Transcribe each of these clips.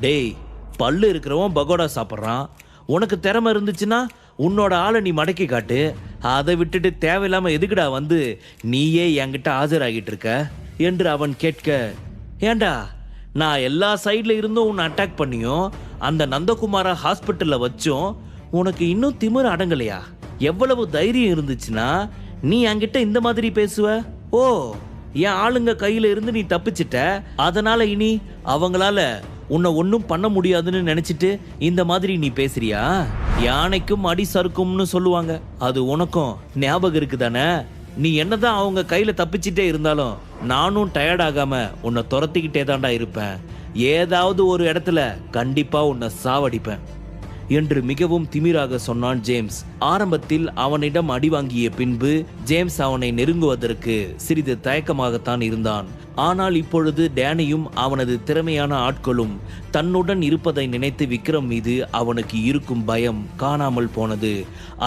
டேய், பல்லு இருக்கிறவன் பகோடா சாப்பிட்றான். உனக்கு திறமை இருந்துச்சுன்னா உன்னோட ஆளை நீ மடக்கி காட்டு. அதை விட்டுட்டு தேவையில்லாம எதுக்குடா வந்து நீயே என்கிட்ட ஆஜராகிட்டு இருக்க என்று அவன் கேட்க, ஏண்டா நான் எல்லா சைட்ல இருந்தும் உன்னை அட்டாக் பண்ணியும் அந்த நந்தகுமாரா ஹாஸ்பிட்டல்ல வச்சும் உனக்கு இன்னும் திமிரு அடங்கலையா? எவ்வளவு தைரியம் இருந்துச்சுன்னா நீ என்கிட்ட இந்த மாதிரி பேசுவ? ஓ, என் ஆளுங்க கையில இருந்து நீ தப்பிச்சிட்ட, அதனால இனி அவங்களால உன்னை ஒன்றும் பண்ண முடியாதுன்னு நினைச்சிட்டு இந்த மாதிரி நீ பேசுறியா? யானைக்கும் அடி சறுக்கும்னு சொல்லுவாங்க, அது உனக்கும் ஞாபகம் இருக்குதானே? நீ என்னதான் அவங்க கையில தப்பிச்சிட்டே இருந்தாலும் நானும் டயர்ட் ஆகாம உன்னை துரத்திக்கிட்டே தாண்டா இருப்பேன். ஏதாவது ஒரு இடத்துல கண்டிப்பா உன்னை சாவடிப்பேன் என்று மிகவும் திமிராக சொன்னான் ஜேம்ஸ். ஆரம்பத்தில் அவனிடம் அடி வாங்கிய பின்பு ஜேம்ஸ் அவனை நெருங்குவதற்கு சிறிது தயக்கமாகத்தான் இருந்தான். ஆனால் இப்பொழுது டேனியும் அவனது திறமையான ஆட்களும் தன்னுடன் இருப்பதை நினைத்து விக்ரம் மீது அவனுக்கு இருக்கும் பயம் காணாமல் போனது.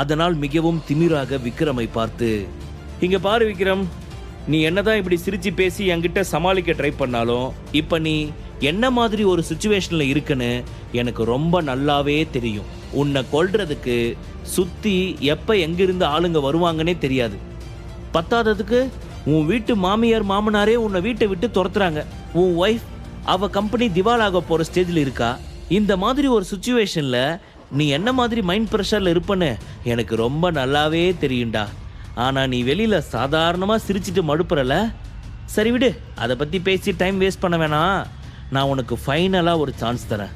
அதனால் மிகவும் திமிராக விக்ரமை பார்த்து, இங்க பாரு விக்ரம், நீ என்னதான் இப்படி சிரிச்சு பேசி என்கிட்ட சமாளிக்க ட்ரை பண்ணாலும் இப்ப நீ என்ன மாதிரி ஒரு சுச்சுவேஷன்ல இருக்குன்னு எனக்கு ரொம்ப நல்லாவே தெரியும். உன்னை கொல்றதுக்கு சுத்தி எப்ப எங்கிருந்து ஆளுங்க வருவாங்கன்னே தெரியாது. பத்தாததுக்கு உன் வீட்டு மாமியார் மாமனாரே உன்னை வீட்டை விட்டு துரத்துறாங்க. உன் ஒய்ஃப் அவ கம்பெனி திவாலாக போற ஸ்டேஜில் இருக்கா. இந்த மாதிரி ஒரு சுச்சுவேஷன்ல நீ என்ன மாதிரி மைண்ட் ப்ரெஷர்ல இருப்பன்னு எனக்கு ரொம்ப நல்லாவே தெரியும்டா. ஆனா நீ வெளியில சாதாரணமா சிரிச்சிட்டு மடுப்புறல. சரி விடு, அதை பத்தி பேசி டைம் வேஸ்ட் பண்ண வேணாம். நான் உனக்கு ஃபைனலா ஒரு சான்ஸ் தரேன்.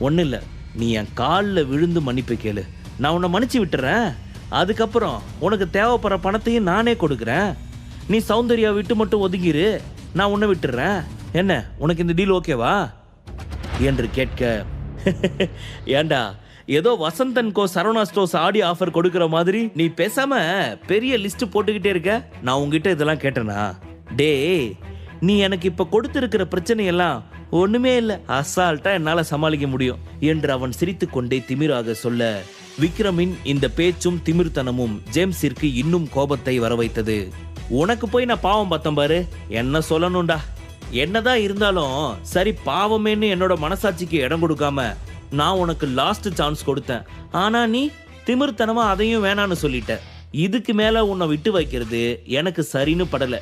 ஒன்றும் இல்லை, நீ என் காலில் விழுந்து மன்னிப்பு கேளு, நான் உன்னை மன்னிச்சு விட்டுறேன். அதுக்கப்புறம் உனக்கு தேவைப்படுற பணத்தையும் நானே கொடுக்குறேன். நீ சௌந்தர்யா விட்டு மட்டும் ஒதுங்கிரு, நான் உன்னை விட்டுறேன். என்ன, உனக்கு இந்த டீல் ஓகேவா என்று கேட்க, ஏண்டா ஏதோ வசந்தன் கோ சரவணா ஸ்டோர்ஸ் ஆடி ஆஃபர் கொடுக்கிற மாதிரி நீ பேசாம பெரிய லிஸ்ட் போட்டுக்கிட்டே இருக்க. நான் உங்ககிட்ட இதெல்லாம் கேட்டேனா? டே, நீ எனக்கு இப்ப கொடுத்திருக்கிற பிரச்சனையெல்லாம் ஒண்ணுமே இல்லை, அசால்ட்டா என்னால சமாளிக்க முடியும் என்று அவன் சிரித்து கொண்டே திமிராக சொல்ல, விக்ரமின் இந்த பேச்சும் திமிர்த்தனமும் ஜேம்ஸிற்கு இன்னும் கோபத்தை வரவைத்தது. உனக்கு போய் நான் பாவம் பார்த்தேன் பாரு, என்ன சொல்லணும்டா. என்னதான் இருந்தாலும் சரி, பாவமேன்னு என்னோட மனசாட்சிக்கு இடம் கொடுக்காம நான் உனக்கு லாஸ்ட் சான்ஸ் கொடுத்தேன். ஆனா நீ திமிர்த்தனமா அதையும் வேணான்னு சொல்லிட்ட. இதுக்கு மேல உன்னை விட்டு வைக்கிறது எனக்கு சரின்னு படல.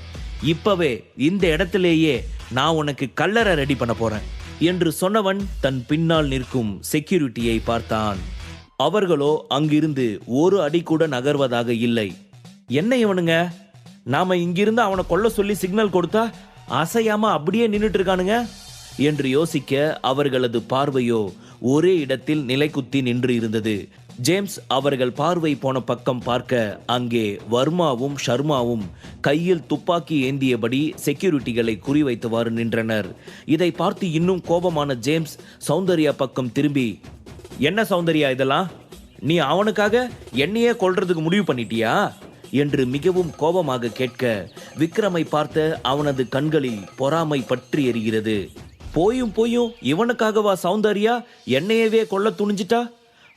இப்பவே இந்த இடத்திலேயே நான் உனக்கு கல்லறை ரெடி பண்ண போறேன் என்று சொன்னவன் தன் பின்னால் நிற்கும் செக்யூரிட்டியை பார்த்தான். அவர்களோ அங்கிருந்து ஒரு அடி கூட நகர்வதாக இல்லை. என்ன இவனுங்க, நாம இங்கிருந்து அவனை கொல்ல சொல்லி சிக்னல் கொடுத்தா அசையாம அப்படியே நின்றுட்டு இருக்கானுங்க என்று யோசிக்க அவர்களது பார்வையோ ஒரே இடத்தில் நிலைக்குத்தி நின்று இருந்தது. ஜேம்ஸ் அவர்கள் பார்வை போன பக்கம் பார்க்க அங்கே வர்மாவும் ஷர்மாவும் கையில் துப்பாக்கி ஏந்தியபடி செக்யூரிட்டிகளை குறிவைத்தவாறு நின்றனர். இதை பார்த்து இன்னும் கோபமான ஜேம்ஸ் சௌந்தர்யா பக்கம் திரும்பி, என்ன சௌந்தர்யா இதெல்லாம்? நீ அவனுக்காக என்னையே கொல்றதுக்கு முடிவு பண்ணிட்டியா என்று மிகவும் கோபமாக கேட்க, விக்ரமை பார்த்த அவனது கண்களில் பொறாமை பற்றி எரிகிறது. போயும் போயும் இவனுக்காகவா சௌந்தர்யா என்னையவே கொல்ல துணிஞ்சிட்டா?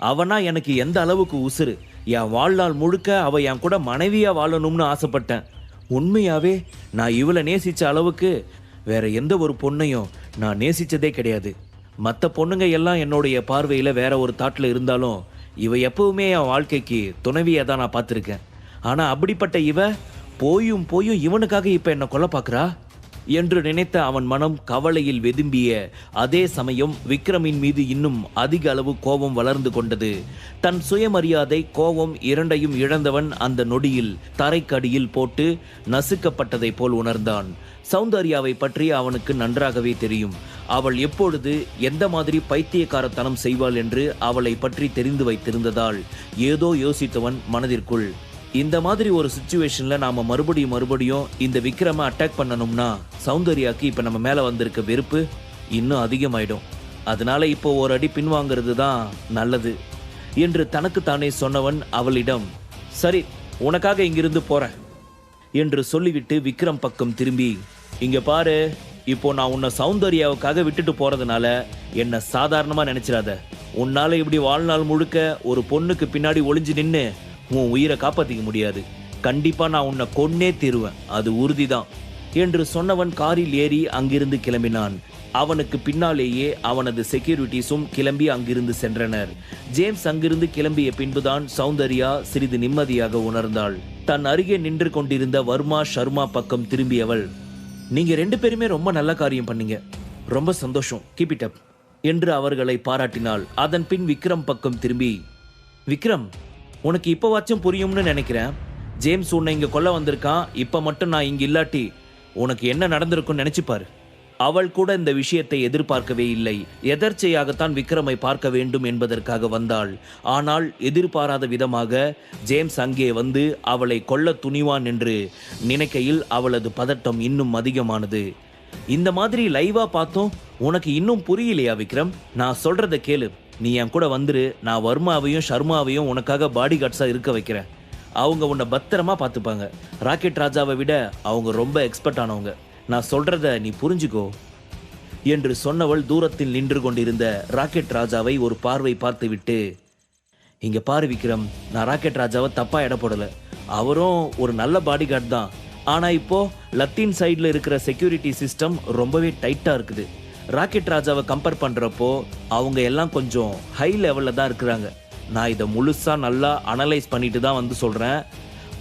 அவனா எனக்கு எந்த அளவுக்கு உசுறு. என் வாழ்நாள் முழுக்க அவ என் கூட மனைவியா வாழணும்னு ஆசைப்பட்டேன். உண்மையாவே நான் இவளை நேசிச்ச அளவுக்கு வேற எந்த ஒரு பொண்ணையும் நான் நேசிச்சதே கிடையாது. மற்ற பொண்ணுங்க எல்லாம் என்னுடைய பார்வையில் வேற ஒரு தாட்டில் இருந்தாலும் இவ எப்பவுமே என் வாழ்க்கைக்கு துணைவியை தான் நான் பார்த்துருக்கேன். ஆனால் அப்படிப்பட்ட இவ போயும் போயும் இவனுக்காக இப்போ என்னை கொல்ல பார்க்குறா என்று நினைத்த அவன் மனம் கவலையில் வெதும்பிய அதே சமயம் விக்ரமின் மீது இன்னும் அதிக அளவு கோபம் வளர்ந்து கொண்டது. தன் சுயமரியாதை கோபம் இரண்டையும் இழந்தவன் அந்த நொடியில் தரைக்கடியில் போட்டு நசுக்கப்பட்டதை போல் உணர்ந்தான். சௌந்தர்யாவை பற்றி அவனுக்கு நன்றாகவே தெரியும். அவள் எப்பொழுது எந்த மாதிரி பைத்தியக்காரத்தனம் செய்வாள் என்று அவளை பற்றி தெரிந்து வைத்திருந்ததால் ஏதோ யோசித்தவன் மனதிற்குள், இந்த மாதிரி ஒரு சிச்சுவேஷன்ல நாம மறுபடியும் இந்த விக்ரம அட்டாக் பண்ணணும்னா சௌந்தர்யாக்கு இப்ப நம்ம மேல வந்திருக்க வெறுப்பு இன்னும் அதிகமாயிடும். அதனால இப்போ ஒரு அடி பின்வாங்கிறது தான் நல்லது என்று தனக்குத்தானே சொன்னவன் அவளிடம், சரி உனக்காக இங்கிருந்து போறேன் என்று சொல்லிவிட்டு விக்ரம் பக்கம் திரும்பி, இங்க பாரு, இப்போ நான் உன்னை சௌந்தர்யாவுக்காக விட்டுட்டு போறதுனால என்ன சாதாரணமா நினைச்சிடாத. உன்னால இப்படி வாழ்நாள் முழுக்க ஒரு பொண்ணுக்கு பின்னாடி ஒளிஞ்சு நின்று உன் உயிரை காப்பாற்றிக்க முடியாது. கண்டிப்பா நான் உன்னை கொன்னே தீருவேன், அது உறுதிதான் என்று சொன்னவன் காரில் ஏறி அங்கிருந்து கிளம்பினான். அவனுக்கு பின்னாலேயே அவனது செக்யூரிட்டிஸும் கிளம்பி அங்கிருந்து சென்றனர். ஜேம்ஸ் அங்கிருந்து கிளம்பிய பின்புதான் சௌந்தர்யா சிறிது நிம்மதியாக உணர்ந்தாள். தன் அருகே நின்று கொண்டிருந்த வர்மா ஷர்மா பக்கம் திரும்பியவள், நீங்க 2 பேருமே ரொம்ப நல்ல காரியம் பண்ணீங்க, ரொம்ப சந்தோஷம், கீப் இட் அப் என்று அவர்களை பாராட்டினாள். அதன் பின் விக்ரம் பக்கம் திரும்பி, விக்ரம், உனக்கு இப்போவாச்சும் புரியும்னு நினைக்கிறேன். ஜேம்ஸ் உன்னை இங்க கொல்ல வந்திருக்கான். இப்ப மட்டும் நான் இங்க இல்லாட்டி உனக்கு என்ன நடந்திருக்கும்னு நினைச்சுப்பாரு. அவள் கூட இந்த விஷயத்தை எதிர்பார்க்கவே இல்லை. எதர்ச்சையாகத்தான் விக்ரமை பார்க்க வேண்டும் என்பதற்காக வந்தாள். ஆனால் எதிர்பாராத விதமாக ஜேம்ஸ் அங்கே வந்து அவளை கொல்ல துணிவான் என்று நினைக்கையில் அவளது பதட்டம் இன்னும் அதிகமானது. இந்த மாதிரி லைவா பார்த்தோம், உனக்கு இன்னும் புரியலையா விக்ரம்? நான் சொல்றத கேளு, நீ என் கூட வந்துரு. நான் வர்மாவையும் ஷர்மாவையும் உனக்காக பாடி கார்ட்ஸா இருக்க வைக்கிறேன். அவங்க உன்னை பத்திரமா பார்த்துப்பாங்க. ராக்கெட் ராஜாவை விட அவங்க ரொம்ப எக்ஸ்பர்ட் ஆனவங்க. நான் சொல்றத நீ புரிஞ்சுக்கோ என்று சொன்னவள் தூரத்தில் நின்று கொண்டிருந்த ராக்கெட் ராஜாவை ஒரு பார்வை பார்த்துவிட்டு, இங்க பாரு விக்ரம், நான் ராக்கெட் ராஜாவை தப்பா எடை போடல. அவரும் ஒரு நல்ல பாடி கார்டு தான். ஆனா இப்போ லத்தீன் சைட்ல இருக்கிற செக்யூரிட்டி சிஸ்டம் ரொம்பவே டைட்டா இருக்குது. ராக்கெட் ராஜாவை கம்பேர் பண்றப்போ அவங்க எல்லாம் கொஞ்சம் ஹை லெவல்ல தான் இருக்கிறாங்க. நான் இதை முழுசா நல்லா அனலைஸ் பண்ணிட்டு தான் வந்து சொல்றேன்.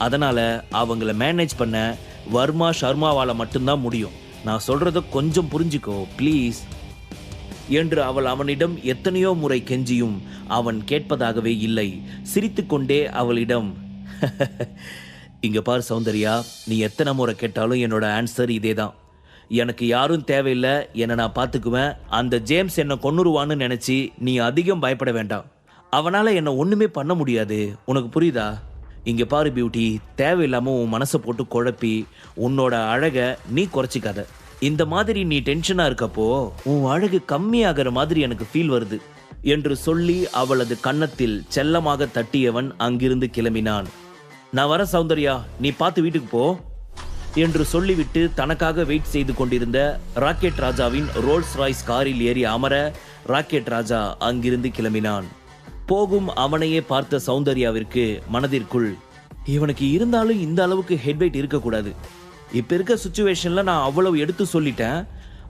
அதனால அவங்கள மேனேஜ் பண்ண வர்மா ஷர்மாவால மட்டும்தான் முடியும். நான் சொல்றத கொஞ்சம் புரிஞ்சுக்கோ ப்ளீஸ் என்று அவள் அவனிடம் எத்தனையோ முறை கெஞ்சியும் அவன் கேட்பதாகவே இல்லை. சிரித்துக்கொண்டே அவளிடம், இங்க பார் சௌந்தர்யா, நீ எத்தனை முறை கேட்டாலும் என்னோட ஆன்சர் இதே தான். எனக்கு யாரும் தேவையில்லை, என்னை நான் பார்த்துக்குவேன். அந்த ஜேம்ஸ் என்னை கொன்னுருவான்னு நினைச்சு நீ அதிகம் பயப்பட வேண்டாம். அவனால என்னை ஒண்ணுமே பண்ண முடியாது, உனக்கு புரியுதா? இங்க பாரு பியூட்டி, தேவையில்லாம உன் மனசை போட்டு குழப்பி உன்னோட அழகை நீ குறைச்சிக்காத. இந்த மாதிரி நீ டென்ஷனா இருக்கப்போ உன் அழகு கம்மியாகிற மாதிரி எனக்கு ஃபீல் வருது என்று சொல்லி அவளது கன்னத்தில் செல்லமாக தட்டியவன் அங்கிருந்து கிளம்பினான். நான் வர சௌந்தர்யா, நீ பார்த்து வீட்டுக்கு போ என்று சொல்லிவிட்டு தனக்காக வெயிட் செய்து கொண்டிருந்த ராக்கெட் ராஜாவின் ரோல்ஸ் ராய்ஸ் காரில் ஏறி அமர ராக்கெட் ராஜா அங்கிருந்து கிளம்பினான். போகும் அவனையே பார்த்த சௌந்தர்யாவிற்கு மனதிற்குள், இவனுக்கு இருந்தாலும் இந்த அளவுக்கு ஹெட்வெயிட் இருக்கக்கூடாது. இப்ப இருக்க சுச்சுவேஷன்ல நான் அவ்வளவு எடுத்து சொல்லிட்டேன்.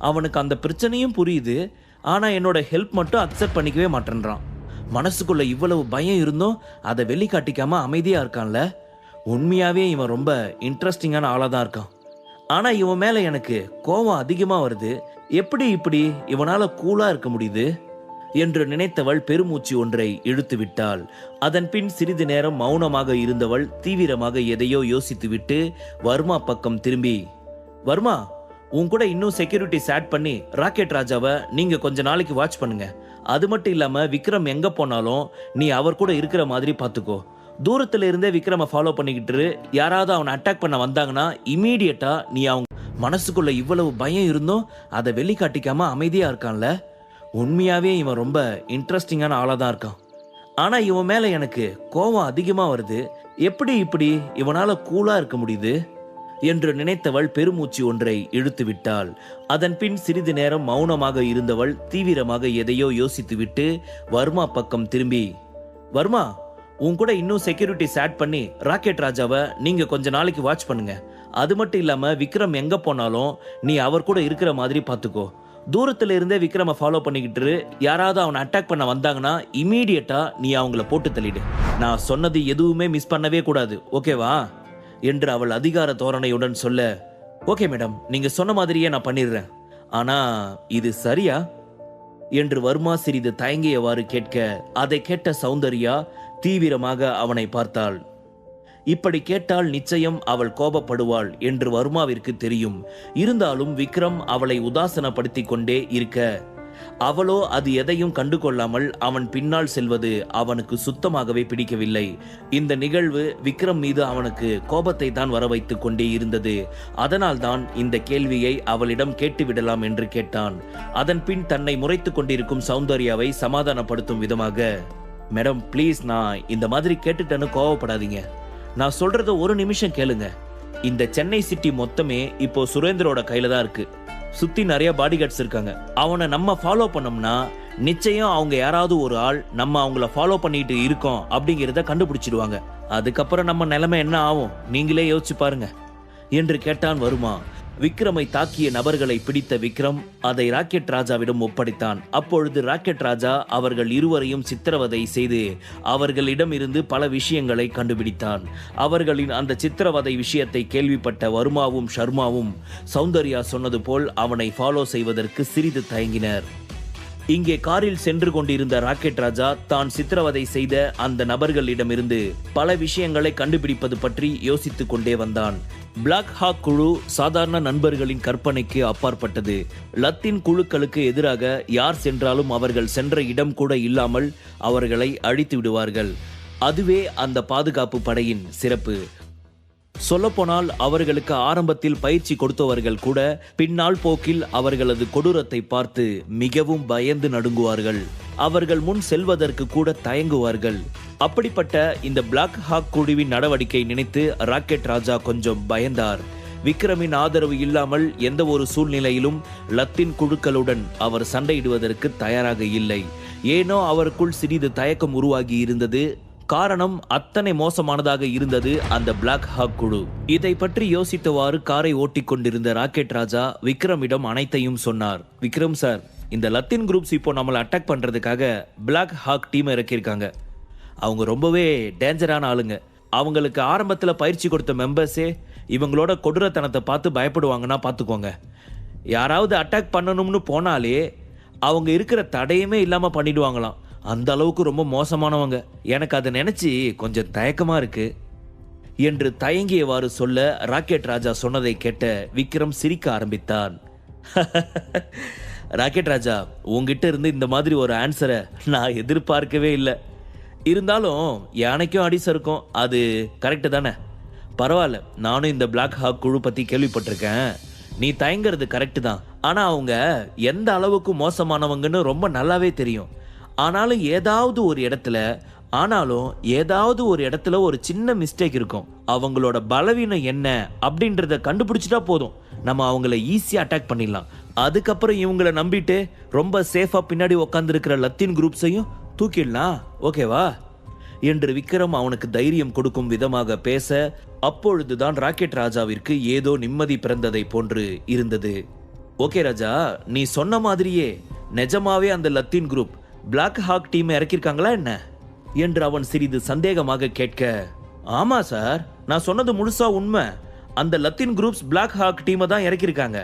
அவனுக்கு அந்த பிரச்சனையும் புரியுது. ஆனா என்னோட ஹெல்ப் மட்டும் அக்செப்ட் பண்ணிக்கவே மாட்டேன்றான். மனசுக்குள்ள இவ்வளவு பயம் இருந்தும் அதை வெளிக்காட்டிக்காம அமைதியா இருக்கான்ல. உண்மையாவே இவன் ரொம்ப இன்ட்ரெஸ்டிங்கான ஆளா தான் இருக்கான். ஆனா இவன் மேல எனக்கு கோபம் அதிகமா வருது. எப்படி இப்படி இவனால கூலா இருக்க முடியுது என்று நினைத்தவள் பெருமூச்சு ஒன்றை இழுத்து விட்டாள். அதன் பின் சிறிது நேரம் மௌனமாக இருந்தவள் தீவிரமாக எதையோ யோசித்துவிட்டு வர்மா பக்கம் திரும்பி, வர்மா, உன் கூட இன்னும் செக்யூரிட்டிஸ் ஆட் பண்ணி ராக்கெட் ராஜாவை நீங்க கொஞ்ச நாளைக்கு வாட்ச் பண்ணுங்க. அது மட்டும் இல்லாம விக்ரம் எங்க போனாலும் நீ அவர் கூட இருக்கிற மாதிரி பாத்துக்கோ. தூரத்துல இருந்தே விக்ரமை ஃபாலோ பண்ணிக்கிட்டு யாராவது அவனை அட்டாக் பண்ண வந்தாங்கன்னா இமீடியட்டா நீ அவங்க மனசுக்குள்ள இவ்வளவு பயம் இருந்தும் அதை வெளிக்காட்டிக்காம அமைதியா இருக்கான்ல. உண்மையாவே இவன் ரொம்ப இன்ட்ரெஸ்டிங்கான ஆளா தான் இருக்கான். ஆனா இவன் மேல எனக்கு கோபம் அதிகமா வருது. எப்படி இப்படி இவனால கூலா இருக்க முடியுது என்று நினைத்தவள் பெருமூச்சு ஒன்றை இழுத்து விட்டாள். அதன் பின் சிறிது நேரம் மௌனமாக இருந்தவள் தீவிரமாக எதையோ யோசித்துவிட்டு வர்மா பக்கம் திரும்பி, வர்மா, உன் கூட இன்னும் செக்யூரிட்டிஸ் ஆட் பண்ணி ராக்கெட் ராஜாவை நீங்க கொஞ்ச நாளைக்கு வாட்ச் பண்ணுங்க. அது மட்டும் இல்லாம விக்ரம் எங்க போனாலும் நீ அவர் கூட இருக்கிற மாதிரி பாத்துக்கோ. தூரத்துல இருந்தே விக்ரமை ஃபாலோ பண்ணிக்கிட்டு யாராவது அவனை அட்டாக் பண்ண வந்தாங்கன்னா இமீடியட்டா நீ அவங்கள போட்டு தள்ளிடு. நான் சொன்னது எதுவுமே மிஸ் பண்ணவே கூடாது, ஓகேவா என்று அவள் அதிகார தோரணையுடன் சொல்ல, ஓகே மேடம், நீங்க சொன்ன மாதிரியே நான் பண்ணிடுறேன். ஆனா இது சரியா என்று வர்மா சிறிது தயங்கியவாறு கேட்க, அதை கேட்ட சௌந்தர்யா தீவிரமாக அவனை பார்த்தாள். இப்படி கேட்டால் நிச்சயம் அவள் கோபப்படுவாள் என்று வர்மாவிற்கு தெரியும். இருந்தாலும் விக்ரம் அவளை உதாசனப்படுத்தி கொண்டே இருக்க அவளோ அது எதையும் கண்டுகொள்ளாமல் அவன் பின்னால் செல்வது அவனுக்கு சுத்தமாகவே பிடிக்கவில்லை. இந்த நிகழ்வு விக்ரம் மீது அவனுக்கு கோபத்தை தான் வர வைத்துக் கொண்டே இருந்தது. அதனால் தான் இந்த கேள்வியை அவளிடம் கேட்டுவிடலாம் என்று கேட்டான். அதன் பின் தன்னை முறைத்துக் கொண்டிருக்கும் சௌந்தர்யாவை சமாதானப்படுத்தும் விதமாக, மேடம் ப்ளீஸ், நான் இந்த மாதிரி கேட்டுட்டேன்னு கோவப்படாதீங்க. நான் சொல்றத ஒரு நிமிஷம் கேளுங்க. இந்த சென்னை சிட்டி மொத்தமே இப்போ சுரேந்தரோட கையில தான் இருக்கு. சுத்தி நிறைய பாடி கார்ட்ஸ் இருக்காங்க. அவனை நம்ம ஃபாலோ பண்ணோம்னா நிச்சயம் அவங்க யாராவது ஒரு ஆள் நம்ம அவங்கள ஃபாலோ பண்ணிட்டு இருக்கோம் அப்படிங்கிறத கண்டுபிடிச்சிடுவாங்க. அதுக்கப்புறம் நம்ம நிலைமை என்ன ஆகும் நீங்களே யோசிச்சு பாருங்க என்று கேட்டான் வருமா. விக்ரமை தாக்கிய நபர்களை பிடித்த விக்ரம் அதை ராக்கெட் ராஜாவிடம் ஒப்படைத்தான். அப்பொழுது ராக்கெட் ராஜா அவர்கள் இருவரையும் சித்திரவதை செய்து அவர்களிடம் இருந்து பல விஷயங்களை கண்டுபிடித்தான். அவர்களின் அந்த சித்திரவதை விஷயத்தை கேள்விப்பட்ட வர்மாவும் ஷர்மாவும் சௌந்தர்யா சொன்னது போல் அவனை ஃபாலோ செய்வதற்கு சிறிது தயங்கினர். இங்கே காரில் சென்று கொண்டிருந்த ராக்கெட் ராஜா தான் சித்திரவதை செய்த அந்த நபர்களிடமிருந்து பல விஷயங்களை கண்டுபிடிப்பது பற்றி யோசித்துக் கொண்டே வந்தான். பிளாக் ஹாக் குழு சாதாரண நண்பர்களின் கற்பனைக்கு அப்பாற்பட்டது. லத்தீன் குழுக்களுக்கு எதிராக யார் சென்றாலும் அவர்கள் சென்ற இடம் கூட இல்லாமல் அவர்களை அழித்து விடுவார்கள். அதுவே அந்த பாதுகாப்பு படையின் சிறப்பு. சொல்லப்போனால் அவர்களுக்கு ஆரம்பத்தில் பயிற்சி கொடுத்தவர்கள் கூட பின்னால் போக்கில் அவர்களது கொடூரத்தை பார்த்து மிகவும் பயந்து நடுங்குவார்கள். அவர்கள் முன் செல்வதற்கு கூட தயங்குவார்கள். அப்படிப்பட்ட இந்த பிளாக் ஹாக் குழுவின் நடவடிக்கை நினைத்து ராக்கெட் ராஜா கொஞ்சம் பயந்தார். விக்ரமின் ஆதரவு இல்லாமல் எந்த ஒரு சூழ்நிலையிலும் லத்தீன் குழுக்களுடன் அவர் சண்டையிடுவதற்கு தயாராக இல்லை. ஏனோ அவருக்குள் சிறிது தயக்கம் உருவாகி இருந்தது. காரணம் அத்தனை மோசமானதாக இருந்தது அந்த பிளாக் ஹாக் குழு. இதை பற்றி யோசித்தவாறு காரை ஓட்டிக் கொண்டிருந்த ராக்கெட் ராஜா விக்ரமிடம் அனைத்தையும் சொன்னார். விக்ரம் சார், இந்த லத்தீன் குரூப்ஸ் இப்போ நம்மளை அட்டாக் பண்றதுக்காக பிளாக் ஹாக் டீம் இறக்கியிருக்காங்க. அவங்க ரொம்பவே டேஞ்சரான ஆளுங்க. அவங்களுக்கு ஆரம்பத்தில் பயிற்சி கொடுத்த மெம்பர்ஸே இவங்களோட கொடூரத்தனத்தை பார்த்து பயப்படுவாங்கன்னா பார்த்துக்கோங்க. யாராவது அட்டாக் பண்ணணும்னு போனாலே அவங்க இருக்கிற தடையுமே இல்லாமல் பண்ணிடுவாங்களாம். அந்த அளவுக்கு ரொம்ப மோசமானவங்க. எனக்கு அதை நினைச்சு கொஞ்சம் தயக்கமா இருக்கு என்று தயங்கியவாறு சொல்ல ராக்கெட் ராஜா சொன்னதை கேட்ட விக்ரம் சிரிக்க ஆரம்பித்தான். ராக்கெட் ராஜா, உங்ககிட்ட இருந்து இந்த மாதிரி ஒரு ஆன்சரை நான் எதிர்பார்க்கவே இல்லை. இருந்தாலும் யானைக்கும் அடி சறுக்கும், அது கரெக்டு தானே? பரவாயில்ல, நானும் இந்த பிளாக் ஹாக் குழு பத்தி கேள்விப்பட்டிருக்கேன். நீ தயங்கிறது கரெக்டு தான். ஆனா அவங்க எந்த அளவுக்கு மோசமானவங்கன்னு ரொம்ப நல்லாவே தெரியும். ஆனாலும் ஏதாவது ஒரு இடத்துல ஒரு சின்ன மிஸ்டேக் இருக்கும். அவங்களோட பலவீனம் என்ன அப்படின்றத கண்டுபிடிச்சிட்டா போதும், நம்ம அவங்கள ஈஸியா அட்டாக் பண்ணிடலாம். அதுக்கப்புறம் இவங்களை நம்பிட்டு ரொம்ப சேஃபா பின்னாடி உட்கார்ந்து இருக்கிற லத்தீன் குரூப்ஸையும் தூக்கிடலாம். ஓகேவா என்று விக்ரம் அவனுக்கு தைரியம் கொடுக்கும் விதமாக பேச, அப்பொழுதுதான் ராக்கெட் ராஜாவிற்கு ஏதோ நிம்மதி பிறந்ததை போன்று இருந்தது. ஓகே ராஜா, நீ சொன்ன மாதிரியே நிஜமாவே அந்த Latin group Black Hawk team இறக்கிருக்காங்களா என்ன என்று அவன் சிறிது சந்தேகமாக கேட்க, ஆமா சார், நான் சொன்னது முழுசா உண்மை. அந்த லத்தீன் குரூப்ஸ் பிளாக் ஹாக் டீமை தான் இறக்கிருக்காங்க.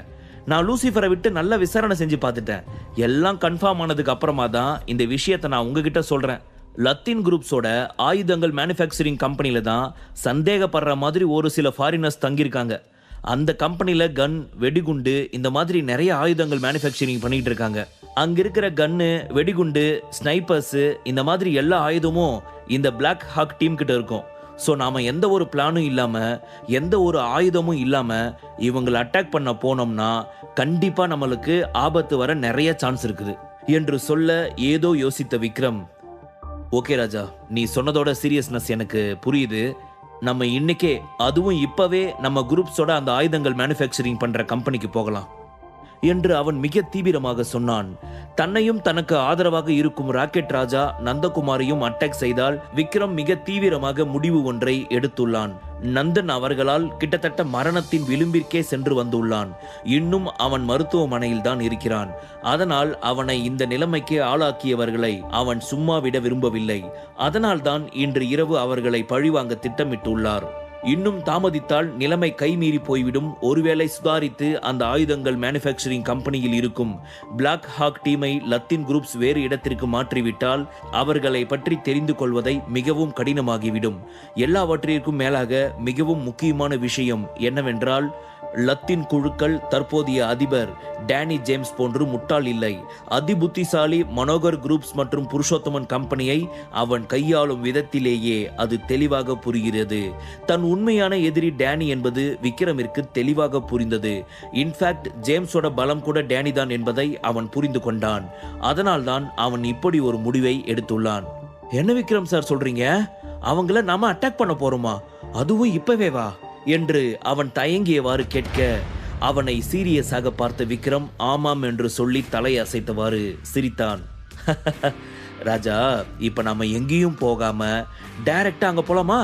நான் லூசிஃபரை விட்டு நல்ல விசாரணை செஞ்சு பார்த்துட்டேன். எல்லாம் கன்ஃபார்ம் ஆனதுக்கு அப்புறமா தான் இந்த விஷயத்தை நான் உங்ககிட்ட சொல்றேன். லத்தீன் குரூப்ஸோட ஆயுதங்கள் மேனுஃபேக்சரிங் கம்பெனில தான் சந்தேகப்படுற மாதிரி ஒரு சில ஃபாரினர்ஸ் தங்கியிருக்காங்க. அந்த கம்பெனில கன், வெடிகுண்டு, இந்த மாதிரி நிறைய ஆயுதங்கள் மேனுஃபேக்சரிங் பண்ணிட்டு இருக்காங்க. அங்க இருக்கிற கன்னு, வெடிகுண்டு, ஸ்னைப்பர்ஸ், இந்த மாதிரி எல்லா ஆயுதமும் இந்த பிளாக் ஹாக் டீம் கிட்ட இருக்கும். ஸோ நாம எந்த ஒரு பிளானும் இல்லாம, எந்த ஒரு ஆயுதமும் இல்லாம இவங்களை அட்டாக் பண்ண போனோம்னா கண்டிப்பா நம்மளுக்கு ஆபத்து வர நிறைய சான்ஸ் இருக்குது என்று சொல்ல ஏதோ யோசித்த விக்ரம், ஓகே ராஜா, நீ சொன்னதோட சீரியஸ்னஸ் எனக்கு புரியுது. நம்ம இன்னைக்கே, அதுவும் இப்பவே நம்ம குரூப்ஸோட அந்த ஆயுதங்கள் மேனுஃபேக்சரிங் பண்ற கம்பெனிக்கு போகலாம் என்று அவன் மிக தீவிரமாக சொன்னான். தன்னையும் தனக்கு ஆதரவாக இருக்கும் ராக்கெட் ராஜா நந்தகுமாரையும் அட்டாக் செய்தால் விக்ரம் மிக தீவிரமாக முடிவு ஒன்றை எடுத்துள்ளான். நந்தன் அவர்களால் கிட்டத்தட்ட மரணத்தின் விளிம்பிற்கே சென்று வந்துள்ளான். இன்னும் அவன் மருத்துவமனையில் தான் இருக்கிறான். அதனால் அவனை இந்த நிலைமைக்கு ஆளாக்கியவர்களை அவன் சும்மா விட விரும்பவில்லை. அதனால் தான் இன்று இரவு அவர்களை பழிவாங்க திட்டமிட்டுள்ளார். இன்னும் தாமதித்தால் நிலைமை கைமீறி போய்விடும். ஒருவேளை சுதாரித்து அந்த ஆயுதங்கள் மேனுஃபேக்சரிங் கம்பெனியில் இருக்கும் பிளாக் ஹாக் டீமை லத்தீன் குரூப்ஸ் வேறு இடத்திற்கு மாற்றிவிட்டால் அவர்களை பற்றி தெரிந்து கொள்வதை மிகவும் கடினமாகிவிடும். எல்லாவற்றிற்கும் மேலாக மிகவும் முக்கியமான விஷயம் என்னவென்றால், லத்தீன் குழுக்கள் தற்போதைய அதிபர் டேனி ஜேம்ஸ் போன்று முட்டாள் இல்லை. அதிபுத்திசாலி மனோகர் குரூப்ஸ் மற்றும் புருஷோத்தமன் கம்பெனியை அவன் கையாளும் விதத்திலேயே அது தெளிவாக புரிகிறது. தன் உண்மையான எதிரி டேனி என்பது விக்ரமிற்கு தெளிவாக புரிந்தது. இன்ஃபேக்ட் ஜேம்ஸோட பலம் கூட டேனி தான் என்பதை அவன் புரிந்து கொண்டான். அதனால்தான் அவன் இப்படி ஒரு முடிவை எடுத்துள்ளான். என்ன விக்ரம் சார் சொல்றீங்க? அவங்கள நாம அட்டாக் பண்ண போறோமா? அதுவும் இப்பவே வா என்று அவன் தயங்கியவாறு கேட்க, அவனை சீரியஸாக பார்த்த விக்ரம் ஆமாம் என்று சொல்லி தலை அசைத்தவாறு சிரித்தான். ராஜா, இப்ப நாம எங்கேயும் போகாம டைரக்டா அங்க போலாமா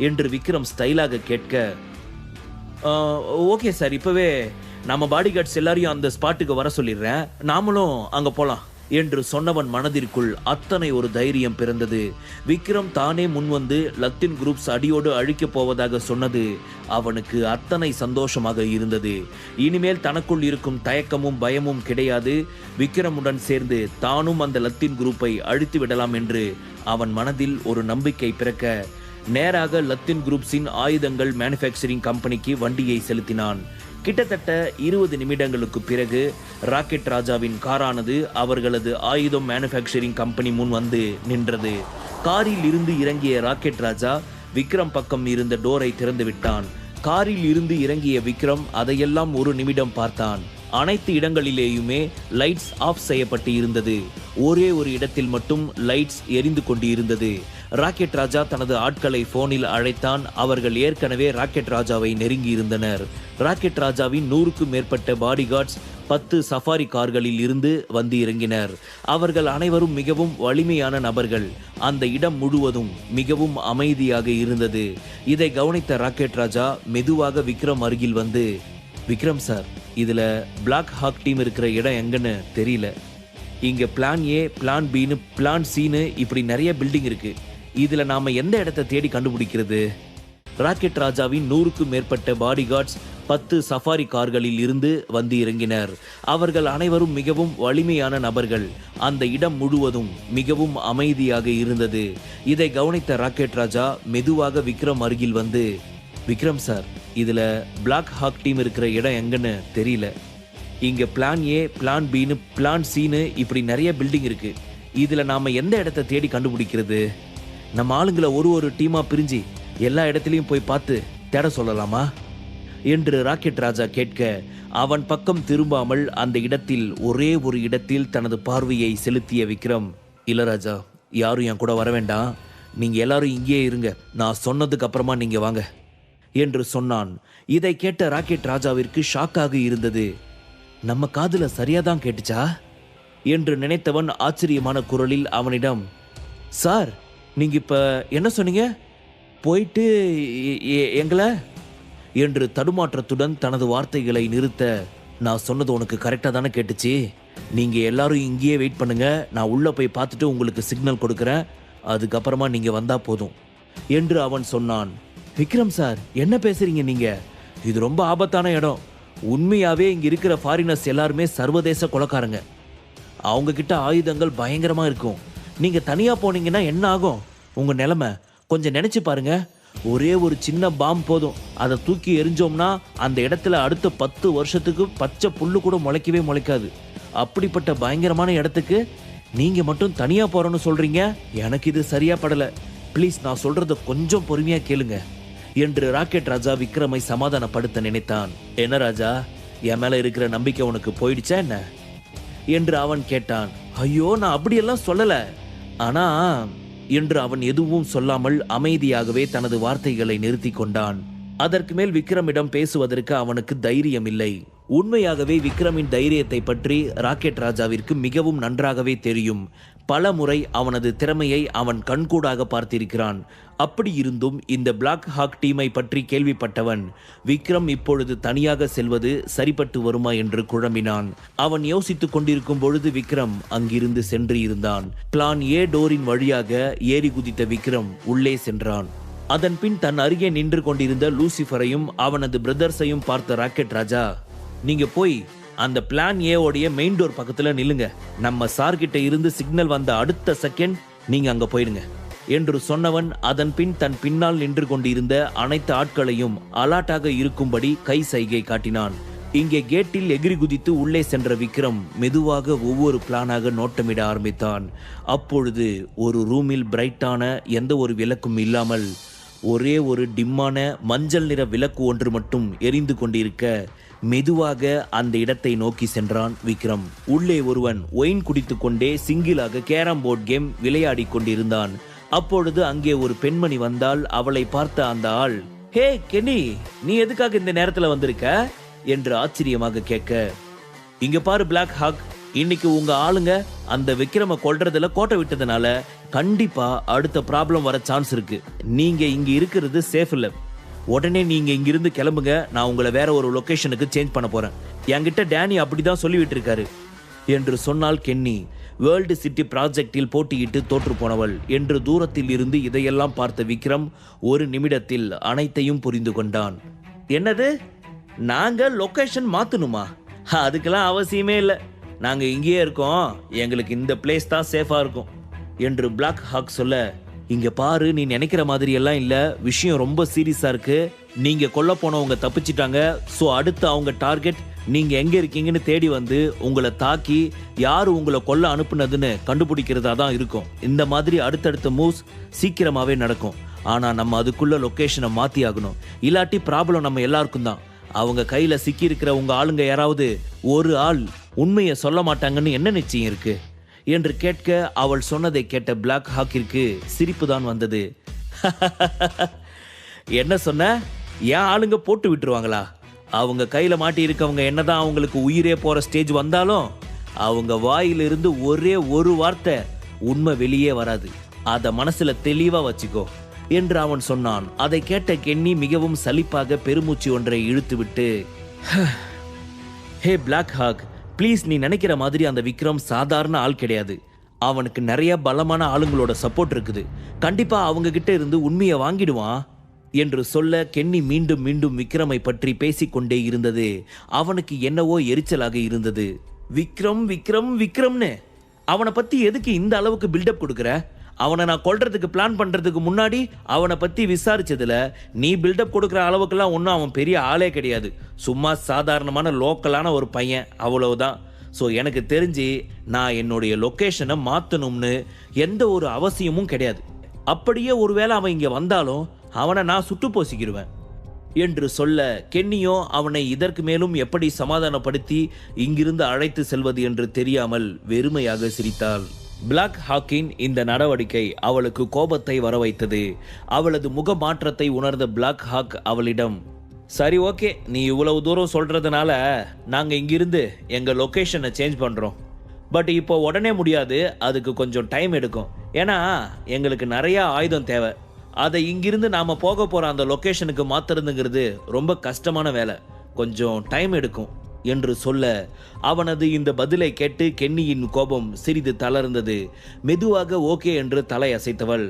என்று விக்ரம் ஸ்டைலாக கேட்க, ஓகே சார், இப்பவே நம்ம பாடிகார்ட்ஸ் எல்லாரையும் அந்த ஸ்பாட்டுக்கு வர சொல்லிடுறேன், நாமளும் அங்க போலாம் என்று சொன்னவன் மனதிற்குள் அத்தனை ஒரு தைரியம் பிறந்தது. விக்ரம் தானே முன்வந்து லத்தின் குரூப்ஸ் அடியோடு அழிக்கப் போவதாக சொன்னது அவனுக்கு அத்தனை சந்தோஷமாக இருந்தது. இனிமேல் தனக்குள் இருக்கும் தயக்கமும் பயமும் கிடையாது. விக்ரமுடன் சேர்ந்து தானும் அந்த லத்தின் குரூப்பை அழித்து விடலாம் என்று அவன் மனதில் ஒரு நம்பிக்கை பிறக்க நேராக லத்தின் குரூப்ஸின் ஆயுதங்கள் மேனுஃபேக்சரிங் கம்பெனிக்கு வண்டியை செலுத்தினான். கிட்டத்தட்ட 20 நிமிடங்களுக்கு பிறகு ராக்கெட் ராஜாவின் காரானது அவர்களது ஆயுதம் மேனுஃபேக்சரிங் கம்பெனி முன் வந்து நின்றது. காரில் இருந்து இறங்கிய ராக்கெட் ராஜா விக்ரம் பக்கம் இருந்த டோரை திறந்து விட்டான். காரில் இருந்து இறங்கிய விக்ரம் அதையெல்லாம் ஒரு நிமிடம் பார்த்தான். அனைத்து இடங்களிலேயுமே லைட்ஸ் ஆஃப் செய்யப்பட்டு இருந்தது. ஒரே ஒரு இடத்தில் மட்டும் லைட்ஸ் எரிந்து கொண்டு இருந்தது. ராக்கெட் ராஜா தனது ஆட்களை போனில் அழைத்தான். அவர்கள் ஏற்கனவே ராக்கெட் ராஜாவை நெருங்கி இருந்தனர். ராக்கெட் ராஜாவின் 100க்கும் மேற்பட்ட பாடிகார்ட்ஸ் 10 சஃபாரி கார்களில் இருந்து வந்து இறங்கினர். அவர்கள் அனைவரும் மிகவும் வலிமையான நபர்கள். அந்த இடம் முழுவதும் மிகவும் அமைதியாக இருந்தது. இதை கவனித்த ராக்கெட் ராஜா மெதுவாக விக்ரம் அருகில் வந்து, விக்ரம் சார், இதுல பிளாக் ஹாக் டீம் இருக்கிற இடம் எங்கன்னு தெரியல. இங்க பிளான் ஏ, பிளான் பின்னு, பிளான் சின்னு இப்படி நிறைய பில்டிங் இருக்கு. இதுல நாம எந்த இடத்தை தேடி கண்டுபிடிக்கிறது? ராக்கெட் ராஜாவின் 100க்கும் மேற்பட்ட பாடிகார்ட்ஸ் 10 சஃபாரி கார்களில் இருந்து வந்து இறங்கினர். அவர்கள் அனைவரும் மிகவும் வலிமையான நபர்கள். அந்த இடம் முழுவதும் மிகவும் அமைதியாக இருந்தது. இதை கவனித்த ராக்கெட் ராஜா மெதுவாக விக்ரம் அருகில் வந்து, விக்ரம் சார், இதுல பிளாக் ஹாக் டீம் இருக்கிற இடம் எங்கன்னு தெரியல. இங்க பிளான் ஏ, பிளான் பின்னு, பிளான் சின்னு இப்படி நிறைய பில்டிங் இருக்கு. இதுல நாம எந்த இடத்தை தேடி கண்டுபிடிக்கிறது? நம்ம ஆளுங்களை ஒரு டீமா பிரிஞ்சு எல்லா இடத்துலையும் போய் பார்த்து தேட சொல்லலாமா என்று ராக்கெட் ராஜா கேட்க, அவன் பக்கம் திரும்பாமல் அந்த இடத்தில் ஒரே ஒரு இடத்தில் தனது பார்வையை செலுத்திய விக்ரம், இல்ல ராஜா, யாரும் என் கூட வர வேண்டாம், நீங்க எல்லாரும் இங்கேயே இருங்க, நான் சொன்னதுக்கு அப்புறமா நீங்க வாங்க என்று சொன்னான். இதை கேட்ட ராக்கெட் ராஜாவிற்கு ஷாக்காக இருந்தது. நம்ம காதுல சரியாதான் கேட்டுச்சா என்று நினைத்தவன் ஆச்சரியமான குரலில் அவனிடம், சார், நீங்க இப்ப என்ன சொன்னீங்க? போயிட்டு எங்களை என்று தடுமாற்றத்துடன் தனது வார்த்தைகளை நிறுத்த, நான் சொன்னது உனக்கு கரெக்டா தானே கேட்டுச்சு? நீங்க எல்லாரும் இங்கேயே வெயிட் பண்ணுங்க, நான் உள்ள போய் பார்த்துட்டு உங்களுக்கு சிக்னல் கொடுக்குறேன், அதுக்கப்புறமா நீங்க வந்தா போதும் என்று அவன் சொன்னான். விக்ரம் சார், என்ன பேசுறீங்க நீங்க? இது ரொம்ப ஆபத்தான இடம். உண்மையாவே இங்க இருக்கிற ஃபாரினர்ஸ் எல்லாருமே சர்வதேச கொலைக்காரங்க. அவங்க கிட்ட ஆயுதங்கள் பயங்கரமா இருக்கும். நீங்க தனியா போனீங்கன்னா என்ன ஆகும்? உங்க நிலைமை கொஞ்சம் நினைச்சு பாருங்க. ஒரே ஒரு சின்ன பாம்பு போதும். அதை தூக்கி எரிஞ்சோம்னா அந்த இடத்துல அடுத்த 10 வருஷத்துக்கு பச்சை புல்லு கூட முளைக்கவே முளைக்காது. அப்படிப்பட்ட பயங்கரமான இடத்துக்கு நீங்க மட்டும் தனியா போறோன்னு சொல்றீங்க. எனக்கு இது சரியா படல. ப்ளீஸ், நான் சொல்றத கொஞ்சம் பொறுமையா கேளுங்க என்று ராக்கெட் ராஜா விக்ரமை சமாதானப்படுத்த நினைத்தான். என்ன ராஜா, என் மேல இருக்கிற நம்பிக்கை உனக்கு போயிடுச்சா என்ன என்று அவன் கேட்டான். ஐயோ, நான் அப்படியெல்லாம் சொல்லல. ஆனா என்று அவன் எதுவும் சொல்லாமல் அமைதியாகவே தனது வார்த்தைகளை நிறுத்தி கொண்டான். அதற்கு மேல் விக்ரமிடம் பேசுவதற்கு அவனுக்கு தைரியம் இல்லை. உண்மையாகவே விக்ரமின் தைரியத்தை பற்றி ராக்கெட் ராஜாவிற்கு மிகவும் நன்றாகவே தெரியும். பல முறை அவனது திறமையை அவன் கண்கூடாக பார்த்திருக்கிறான். அப்படி இருந்தும் இந்த பிளாக் ஹாக் டீமை பற்றி கேள்விப்பட்டவன் விக்ரம் இப்பொழுது தனியாக செல்வது சரிப்பட்டு வருமா என்று குழம்பினான். அவன் யோசித்துக் கொண்டிருக்கும் பொழுது விக்ரம் அங்கிருந்து சென்று இருந்தான். பிளான் ஏ டோரின் வழியாக ஏறி குதித்த விக்ரம் உள்ளே சென்றான். அதன் பின் தன் அருகே நின்று கொண்டிருந்த லூசிஃபரையும் அவனது பிரதர்ஸையும் பார்த்த ராக்கெட் ராஜா, நீங்க போய் அந்த பிளான் ஏ உடைய மெயின் டோர் பக்கத்துல நில்லுங்க. நம்ம சார் கிட்ட இருந்து சிக்னல் வந்த அடுத்த செகண்ட் நீங்க அங்க போயிடுங்க என்று சொன்னவன் அதன் பின் தன் பின்னால் நின்று கொண்டிருந்த அனைத்து ஆட்களையும் அலர்ட்டாக இருக்கும்படி கை சைகை காட்டினான். இங்கே கேட்டில் எகிரி குதித்து உள்ளே சென்ற விக்ரம் மெதுவாக ஒவ்வொரு பிளானாக நோட்டமிட ஆரம்பித்தான். அப்பொழுது ஒரு ரூமில் பிரைட்டான எந்த ஒரு விளக்கும் இல்லாமல் ஒரே ஒரு டிம்மான மஞ்சள் நிற விளக்கு ஒன்று மட்டும் எரிந்து கொண்டிருக்க மெதுவாக அந்த இடத்தை நோக்கி சென்றான் விக்ரம். உள்ளே ஒருவன் ஒயின் குடித்து கொண்டே சிங்கிளாக கேரம் போர்ட் கேம் விளையாடி கொண்டிருந்தான். அப்பொழுது அங்கே ஒரு பெண்மணி வந்தால். அவளை பார்த்த அந்த ஆள், ஹே கென்னி, நீ எதுக்காக இந்த நேரத்துல வந்திருக்க என்று ஆச்சரியமாக கேட்க, இங்க பாரு பிளாக் ஹாக், இன்னைக்கு உங்க ஆளுங்க அந்த விக்ரம கொல்றதுல கோட்டை விட்டதுனால கண்டிப்பா அடுத்த ப்ராப்ளம் வர சான்ஸ் இருக்கு. நீங்க இங்க இருக்கிறது சேஃப் இல்ல. உடனே நீங்க இங்கிருந்து கிளம்புங்க, நான் உங்களை வேற ஒரு லொகேஷனுக்கு சேஞ்ச் பண்ண போறேன். என்கிட்ட டேனி அப்படிதான் சொல்லிவிட்டு இருக்காரு என்று சொன்னால் கென்னி. வேர்ல்டு சிட்டி ப்ராஜெக்டில் போட்டியிட்டு தோற்று போனவள் என்று தூரத்தில் இருந்து இதையெல்லாம் பார்த்த விக்ரம் ஒரு நிமிடத்தில் அனைத்தையும் புரிந்து கொண்டான். என்னது, நாங்க லொகேஷன் மாத்தணுமா? அதுக்கெல்லாம் அவசியமே இல்லை, நாங்க இங்கேயே இருக்கோம், எங்களுக்கு இந்த பிளேஸ் தான் சேஃபா இருக்கும் என்று பிளாக் ஹாக் சொல்ல, இங்க பாரு, நீ நினைக்கிற மாதிரி எல்லாம் இல்ல, விஷயம் ரொம்ப சீரியஸா இருக்கு. நீங்க கொல்ல போனவங்க தப்பிச்சிட்டாங்க. சோ அடுத்து அவங்க டார்கெட் நீங்க எங்க இருக்கீங்கன்னு தேடி வந்து உங்களை தாக்கி யாரு உங்களை கொல்ல அனுப்புனதுன்னு கண்டுபிடிக்கிறதா தான் இருக்கும். இந்த மாதிரி அடுத்தடுத்த மூவ்ஸ் சீக்கிரமாவே நடக்கும். ஆனா நம்ம அதுக்குள்ள லொகேஷனை மாத்தி ஆகணும், இல்லாட்டி ப்ராப்ளம் நம்ம எல்லாருக்கும் தான். அவங்க கையில சிக்கி இருக்கிற உங்க ஆளுங்க யாராவது ஒரு ஆள் உண்மையை சொல்ல மாட்டாங்கன்னு என்ன நிச்சயம் இருக்கு என்று கேட்க, அவள் சொன்னதை கேட்ட பிளாக் ஹாக்கிற்கு சிரிப்பு தான் வந்தது. என்ன சொன்ன? ஏன் ஆளுங்க போட்டு விட்டுருவாங்களா? அவங்க கையில மாட்டி இருக்கவங்க என்னதான் அவங்களுக்கு உயிரே போற ஸ்டேஜ் வந்தாலும் அவங்க வாயிலிருந்து ஒரே ஒரு வார்த்தை உண்மை வெளியே வராது. அத மனசுல தெளிவா வச்சுக்கோ என்று அவன் சொன்னான். அதை கேட்ட கென்னி மிகவும் சலிப்பாக பெருமூச்சு ஒன்றை இழுத்துவிட்டு, ஹே பிளாக் ஹாக், ப்ளீஸ், நீ நினைக்கிற மாதிரி அந்த விக்ரம் சாதாரண ஆள் கிடையாது. அவனுக்கு நிறைய பலமான ஆளுங்களோட சப்போர்ட் இருக்குது. கண்டிப்பா அவங்க கிட்ட இருந்து உண்மையை வாங்கிடுவான் என்று சொல்ல, கென்னி மீண்டும் மீண்டும் விக்ரமை பற்றி பேசிக்கொண்டே இருந்தது. அவனுக்கு என்னவோ எரிச்சலாக இருந்தது. விக்ரம் விக்ரம் விக்ரம்னு அவனை பத்தி எதுக்கு இந்த அளவுக்கு பில்டப் கொடுக்குற? அவனை நான் கொல்றதுக்கு பிளான் பண்றதுக்கு முன்னாடி அவனை பத்தி விசாரிச்சதுல நீ பில்டப் கொடுக்குற அளவுக்குலாம் ஒன்றும் அவன் பெரிய ஆளே கிடையாது. சும்மா சாதாரணமான லோக்கலான ஒரு பையன், அவ்வளவுதான். ஸோ எனக்கு தெரிஞ்சு நான் என்னுடைய லொக்கேஷனை மாற்றணும்னு எந்த ஒரு அவசியமும் கிடையாது. அப்படியே ஒருவேளை அவன் இங்கே வந்தாலும் அவனை நான் சுட்டு போசிக்கிடுவேன் என்று சொல்ல, கென்னியோ அவனை இதற்கு மேலும் எப்படி சமாதானப்படுத்தி இங்கிருந்து அழைத்து செல்வது என்று தெரியாமல் வெறுமையாக சிரித்தாள். பிளாக் ஹாக்கின் இந்த நடவடிக்கை அவளுக்கு கோபத்தை வரவைத்தது. அவளது முக மாற்றத்தை உணர்ந்த பிளாக் ஹாக் அவளிடம், சரி ஓகே, நீ இவ்வளவு தூரம் சொல்றதுனால நாங்க இங்கிருந்து எங்க லொகேஷனை சேஞ்ச் பண்றோம். பட் இப்போ உடனே முடியாது, அதுக்கு கொஞ்சம் டைம் எடுக்கும். ஏன்னா எங்களுக்கு நிறைய ஆயுதம் தேவை. அதை இங்கிருந்து நாம போக போற அந்த லொகேஷனுக்கு மாத்துறதுங்கிறது ரொம்ப கஷ்டமான வேலை, கொஞ்சம் டைம் எடுக்கும் என்று சொல்ல, அவனது இந்த பதிலை கேட்டு கென்னியின் கோபம் சிறிது தளர்ந்தது. மெதுவாக ஓகே என்று தலை அசைத்தவள்,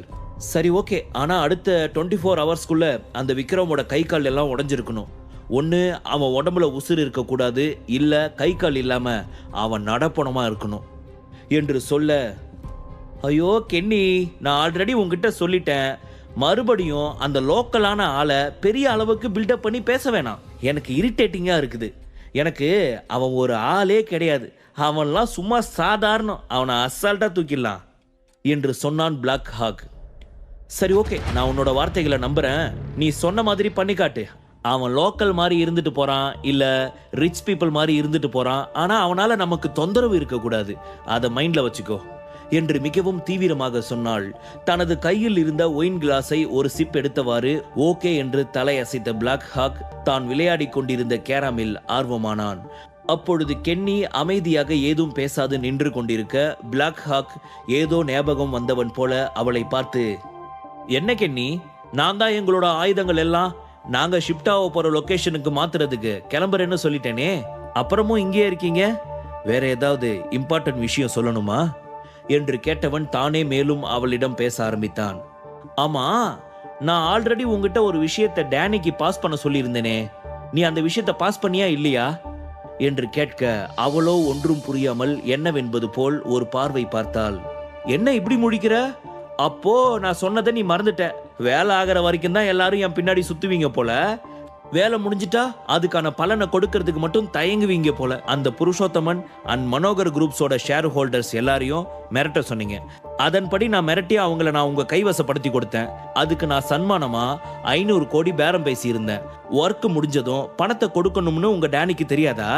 சரி ஓகே, ஆனா அடுத்த 24 ஹவர்ஸ்க்குள்ள அந்த விக்ரமோட கை கால் எல்லாம் உடைஞ்சிருக்கணும். ஒன்று அவன் உடம்புல உசுறு இருக்கக்கூடாது, இல்லை கை கால் இல்லாம அவன் நடப்பணமா இருக்கணும் என்று சொல்ல, ஐயோ கென்னி, நான் ஆல்ரெடி உங்ககிட்ட சொல்லிட்டேன், மறுபடியும் அந்த லோக்கலான ஆளை பெரிய அளவுக்கு பில்டப் பண்ணி பேச வேணாம். எனக்கு இரிட்டேட்டிங்கா இருக்குது. எனக்கு அவன் ஒரு ஆளே கிடையாது, அவன்லாம் சும்மா சாதாரணம், அவனை அசால்ட்டா தூக்கிடலாம் என்று சொன்னான் பிளாக் ஹாக். சரி ஓகே, நான் உன்னோட வார்த்தைகளை நம்புறேன், நீ சொன்ன மாதிரி பண்ணி காட்டு. அவன் லோக்கல் மாதிரி இருந்துட்டு போறான், இல்ல ரிச் பீப்புள் மாதிரி இருந்துட்டு போறான், ஆனா அவனால நமக்கு தொந்தரவு இருக்கக்கூடாது, அதை மைண்ட்ல வச்சுக்கோ என்று மிகவும் தீவிரமாக சொன்னாள். தனது கையில் இருந்த ஒயின் கிளாஸை ஒரு சிப் எடுத்தவாறு ஓகே என்று தலையசைத்த பிளாக் ஹாக் தான் விளையாடி கொண்டிருந்த கேரமில் ஆர்வமானான். அப்பொழுது கென்னி அமைதியாக ஏதும் பேசாது நின்று கொண்டிருக்க, பிளாக் ஹாக் ஏதோ ஞாபகம் வந்தவன் போல அவளை பார்த்து, என்ன கென்னி, நான் தான் எங்களோட ஆயுதங்கள் எல்லாம் நாங்க ஷிஃப்ட் ஆக போற லொகேஷனுக்கு மாத்துறதுக்கு கிளம்புறேன்னு சொல்லிட்டேனே, அப்புறமும் இங்கே இருக்கீங்க, வேற ஏதாவது இம்பார்ட்டன்ட் விஷயம் சொல்லணுமா என்று கேட்டவன் தானே மேலும் அவளிடம் பேச ஆரம்பித்தான். ஆமா, நான் ஆல்ரெடி உங்ககிட்ட ஒரு விஷயத்தை டேனிக்கு பாஸ் பண்ண சொல்லியிருந்தேனே, நீ அந்த விஷயத்தை பாஸ் பண்ணியா இல்லையா என்று கேட்க, அவளோ ஒன்றும் புரியாமல் என்னவென்பது போல் ஒரு பார்வை பார்த்தாள். என்ன இப்படி முடிக்கிற? அப்போ நான் சொன்னதை நீ மறந்துட்ட. வேலை ஆகிற வரைக்கும் தான் எல்லாரும் என் பின்னாடி சுத்துவீங்க போல, வேலை முடிஞ்சிட்டா அதுக்கான பலனை கொடுக்கறதுக்கு மட்டும் தயங்குவீங்க போல. அந்த புருஷோத்தமன் அண்ட் மனோகர் குரூப்ஸோட ஷேர் ஹோல்டர்ஸ் எல்லாரையும் மிரட்ட சொன்னீங்க. அதன்படி நான் மிரட்டி அவங்கள நான் உங்க கைவசப்படுத்தி கொடுத்தேன். அதுக்கு நான் சன்மானமா 500 கோடி பேரம் பேசி இருந்தேன். ஒர்க் முடிஞ்சதும் பணத்தை கொடுக்கணும்னு உங்க டேனிக்கு தெரியாதா?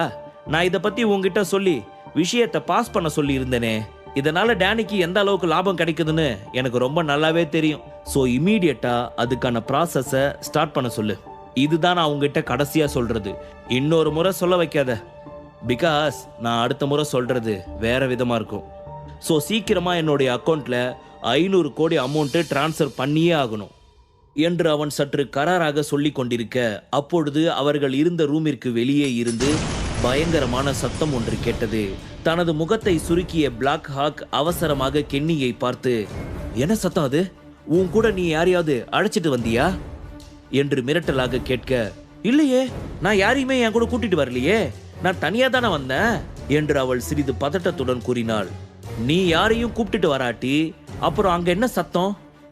நான் இதை பத்தி உங்ககிட்ட சொல்லி விஷயத்தை பாஸ் பண்ண சொல்லி இருந்தேனே. இதனால டேனிக்கு எந்த அளவுக்கு லாபம் கிடைக்குதுன்னு எனக்கு ரொம்ப நல்லாவே தெரியும். ஸோ இமீடியட்டா அதுக்கான ப்ராசஸை ஸ்டார்ட் பண்ண சொல்லு. இதுதான் நான் உங்ககிட்ட கடைசியா சொல்றது. இன்னொரு முறை சொல்ல வைக்காத, பிகாஸ் நான் அடுத்த முறை சொல்றது வேற விதமா இருக்கும். ஸோ சீக்கிரமா என்னுடைய அக்கௌண்ட்ல 500 கோடி அமௌண்ட் டிரான்ஸ்ஃபர் பண்ணியே ஆகணும். என்று அவன் சற்று கராராக சொல்லிக் கொண்டிருக்க, அப்பொழுது அவர்கள் இருந்த ரூமிற்கு வெளியே இருந்து பயங்கரமான சத்தம் ஒன்று கேட்டது. தனது முகத்தை சுருக்கிய பிளாக் ஹாக் அவசரமாக கென்னியை பார்த்து, என்ன சத்தம் அது? உன் கூட நீ யாரையாவது அழைச்சிட்டு வந்தியா என்று மிரட்டலாக கேட்க, இல்லையே, நான் யாரையுமே என் கூட கூட்டிட்டு வரலையே, நான் தனியா தானே வந்தேன் என்று அவள் சிறிது பதட்டத்துடன் கூறினாள். நீ யாரையும் கூப்பிட்டுட்டு வராட்டி அப்புறம் அங்க என்ன சத்தம்?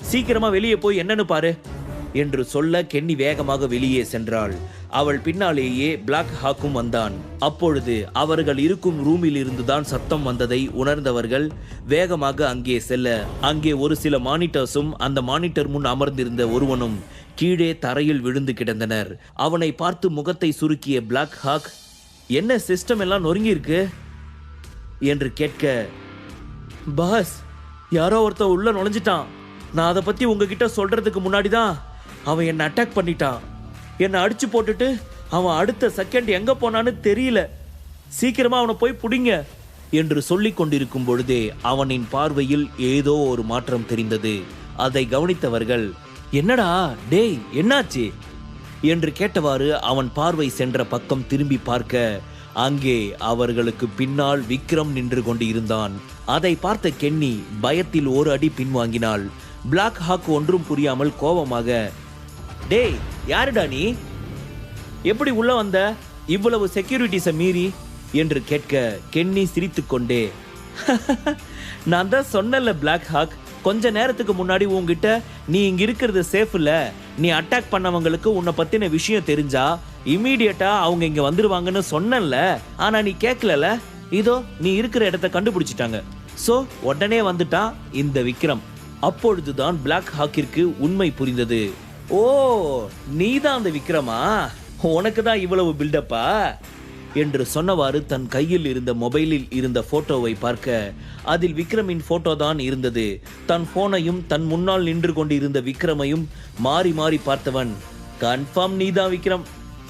சீக்கிரமா வெளியே போய் என்னன்னு பாரு என்று சொல்ல கென்னி வேகமாக வெளியே சென்றாள். அவள் பின்னாலேயே பிளாக் ஹாக்கும் வந்தான். அப்பொழுது அவர்கள் இருக்கும் ரூமில் இருந்துதான் சத்தம் வந்ததை உணர்ந்தவர்கள் வேகமாக அங்கே செல்ல, அங்கே ஒரு சில மானிட்டர்ஸும் அந்த மானிட்டர் முன் அமர்ந்திருந்த ஒருவனும் கீழே தரையில் விழுந்து கிடந்தனர். அவனை பார்த்து முகத்தை சுருக்கிய பிளாக் ஹாக், என்ன சிஸ்டம் எல்லாம் நொறுங்கி இருக்கு என்று கேட்க, பாஸ், யாரோ ஒருத்தன் உள்ள நுழைஞ்சிட்டான். நான் அதை பத்தி உங்ககிட்ட சொல்றதுக்கு முன்னாடி தான் அவன் என்னை அட்டாக் பண்ணிட்டான். என்னை அடிச்சு போட்டுட்டு அவன் அடுத்த செகண்ட் எங்க போனான்னு தெரியல. சீக்கிரமா அவனை போய் புடிங்க என்று சொல்லிக் கொண்டிருக்கும் பொழுதே அவனின் பார்வையில் ஏதோ ஒரு மாற்றம் தெரிந்தது. அதை கவனித்தவர்கள், என்னடா டேய் என்னாச்சு என்று கேட்டவாறு அவன் பார்வை சென்ற பக்கம் திரும்பி பார்க்க, அங்கே அவர்களுக்கு பின்னால் விக்ரம் நின்று கொண்டு இருந்தான். அதை பார்த்த கென்னி பயத்தில் ஒரு அடி பின்வாங்கினாள். பிளாக் ஹாக் ஒன்றும் புரியாமல் கோபமாக, டேய் யாருடா நீ? எப்படி உள்ள வந்த இவ்வளவு செக்யூரிட்டிஸை மீறி என்று கேட்க, கென்னி சிரித்துக்கொண்டே, நான் தான் சொன்னல பிளாக் ஹாக், கொஞ்ச நேரத்துக்கு முன்னாடி உங்ககிட்ட நீ இங்க இருக்கிறது சேஃப் இல்ல, நீ அட்டாக் பண்ணவங்களுக்கு உன்னை பத்தின விஷயம் தெரிஞ்சா இம்மீடியட்டா அவங்க இங்க வந்துருவாங்கன்னு சொன்னல. ஆனா நீ கேட்கல. இதோ நீ இருக்கிற இடத்தை கண்டுபிடிச்சிட்டாங்க. சோ உடனே வந்துட்டான் இந்த விக்ரம். அப்பொழுதுதான் பிளாக் ஹாக்கிற்கு உண்மை புரிந்தது. ஓ, நீதான் அந்த விக்ரமா? உனக்கு தான் இவ்வளவு பில்டப்பா என்று சொன்னவாறு தன் கையில் இருந்த மொபைலில் இருந்த போட்டோவை பார்க்க, அதில் விக்ரமின் போட்டோ தான் இருந்தது. தன் போனையும் தன் முன்னால் நின்று கொண்டு இருந்த விக்ரமையும் மாறி மாறி பார்த்தவன், கன்ஃபார்ம் நீதான் விக்ரம்.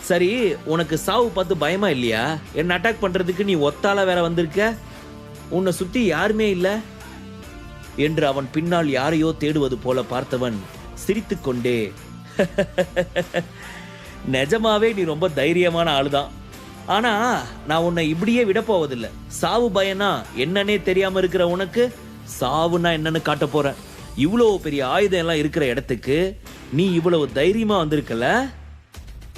சரி, உனக்கு சாவு பார்த்து பயமா இல்லையா? என்ன அட்டாக் பண்றதுக்கு நீ ஒத்தால வேற வந்திருக்க, உன்னை சுத்தி யாருமே இல்ல என்று அவன் பின்னால் யாரையோ தேடுவது போல பார்த்தவன் சிரித்துக்கொண்டே, நிஜமாவே நீ ரொம்ப தைரியமான ஆளுதான். ஆனா நான் உன்னை இப்படியே விட போவதில்லை. சாவு பயனா என்னன்னே தெரியாம இருக்கிற உனக்கு சாவுனா என்னன்னு காட்ட போறேன். இவ்வளவு பெரிய ஆயுதம் எல்லாம் இருக்கிற இடத்துக்கு நீ இவ்வளவு தைரியமா வந்திருக்கல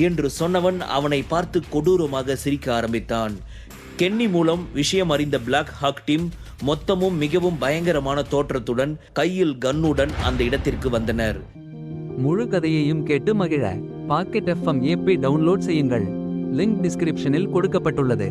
என்று சொன்னவன் அவனை பார்த்து கொடூரமாக சிரிக்க ஆரம்பித்தான். கென்னி மூலம் விஷயம் அறிந்த பிளாக் ஹாக் டீம் மொத்தமும் மிகவும் பயங்கரமான தோற்றத்துடன் கையில் கன்னுடன் அந்த இடத்திற்கு வந்தனர். முழு கதையையும் கேட்டு மகிழ பாக்கெட் FM ஆப்பை டவுன்லோட் செய்யுங்கள். லிங்க் டிஸ்கிரிப்ஷனில் கொடுக்கப்பட்டுள்ளது.